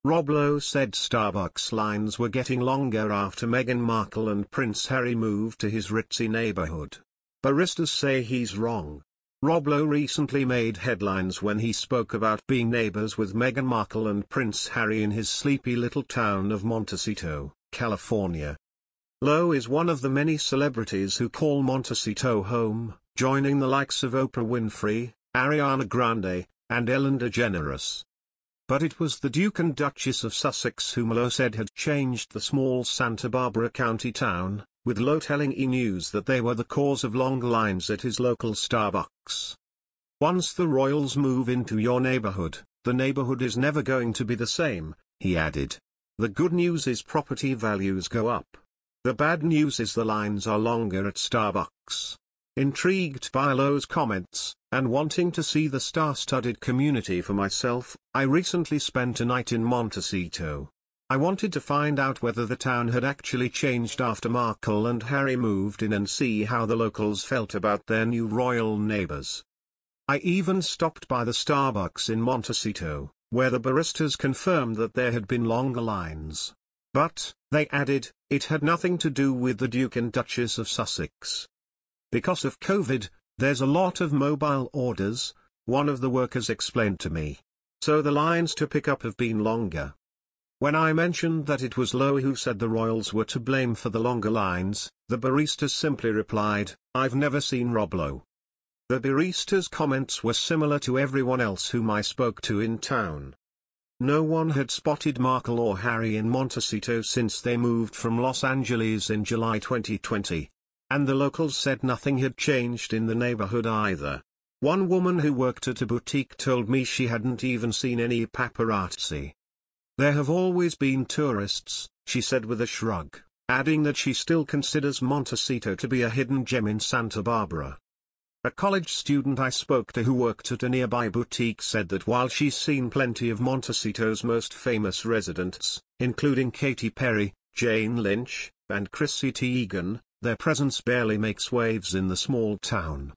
Lowe said Starbucks lines were getting longer after Meghan Markle and Prince Harry moved to his ritzy neighborhood. Baristas say he's wrong. Lowe recently made headlines when he spoke about being neighbors with Meghan Markle and Prince Harry in his sleepy little town of Montecito, California. Lowe is one of the many celebrities who call Montecito home, joining the likes of Oprah Winfrey, Ariana Grande, and Ellen DeGeneres. But it was the Duke and Duchess of Sussex whom Lowe said had changed the small Santa Barbara County town, with Lowe telling E! News that they were the cause of long lines at his local Starbucks. "Once the royals move into your neighborhood, the neighborhood is never going to be the same," he added. "The good news is property values go up. The bad news is the lines are longer at Starbucks." Intrigued by Lowe's comments, and wanting to see the star-studded community for myself, I recently spent a night in Montecito. I wanted to find out whether the town had actually changed after Markle and Harry moved in and see how the locals felt about their new royal neighbors. I even stopped by the Starbucks in Montecito, where the baristas confirmed that there had been longer lines. But, they added, it had nothing to do with the Duke and Duchess of Sussex. "Because of COVID, there's a lot of mobile orders," one of the workers explained to me. "So the lines to pick up have been longer." When I mentioned that it was Lowe who said the royals were to blame for the longer lines, the baristas simply replied, "I've never seen Lowe." The baristas' comments were similar to everyone else whom I spoke to in town. No one had spotted Markle or Harry in Montecito since they moved from Los Angeles in July 2020. And the locals said nothing had changed in the neighborhood either. One woman who worked at a boutique told me she hadn't even seen any paparazzi. "There have always been tourists," she said with a shrug, adding that she still considers Montecito to be a hidden gem in Santa Barbara. A college student I spoke to who worked at a nearby boutique said that while she's seen plenty of Montecito's most famous residents, including Katy Perry, Jane Lynch, and Chrissy Teigen, their presence barely makes waves in the small town.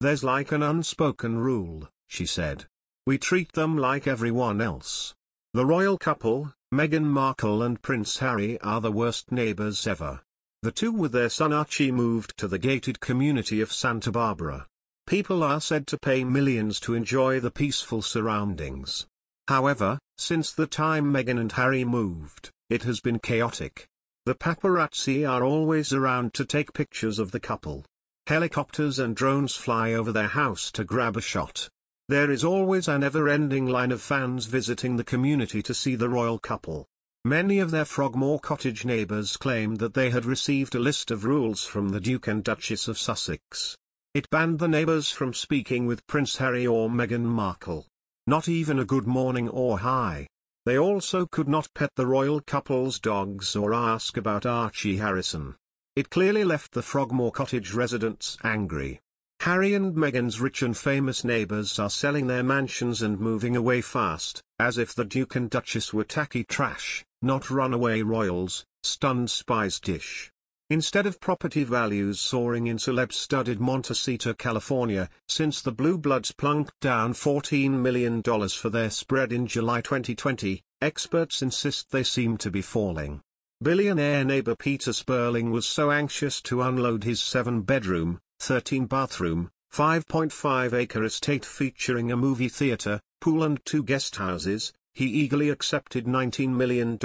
"There's like an unspoken rule," she said. "We treat them like everyone else." The royal couple, Meghan Markle and Prince Harry, are the worst neighbors ever. The two with their son Archie moved to the gated community of Santa Barbara. People are said to pay millions to enjoy the peaceful surroundings. However, since the time Meghan and Harry moved, it has been chaotic. The paparazzi are always around to take pictures of the couple. Helicopters and drones fly over their house to grab a shot. There is always a never-ending line of fans visiting the community to see the royal couple. Many of their Frogmore Cottage neighbors claimed that they had received a list of rules from the Duke and Duchess of Sussex. It banned the neighbors from speaking with Prince Harry or Meghan Markle. Not even a good morning or hi. They also could not pet the royal couple's dogs or ask about Archie Harrison. It clearly left the Frogmore Cottage residents angry. Harry and Meghan's rich and famous neighbors are selling their mansions and moving away fast, as if the Duke and Duchess were tacky trash, not runaway royals, stunned spies dish. Instead of property values soaring in celeb-studded Montecito, California, since the Blue Bloods plunked down $14 million for their spread in July 2020, experts insist they seem to be falling. Billionaire neighbor Peter Sperling was so anxious to unload his 7-bedroom, 13-bathroom, 5.5-acre estate featuring a movie theater, pool and 2 guest houses, he eagerly accepted $19 million,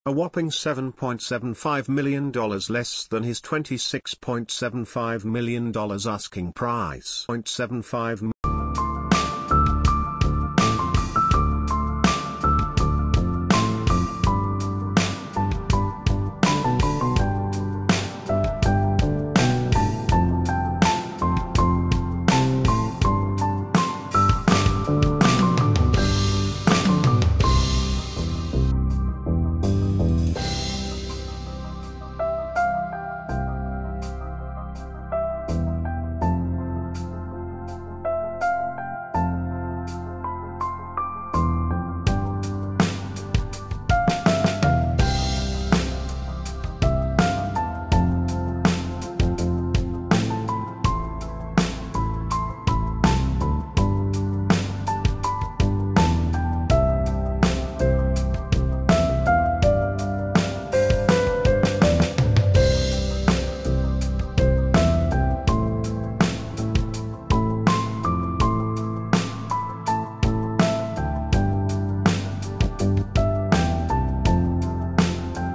a whopping $7.75 million less than his $26.75 million asking price. $0.75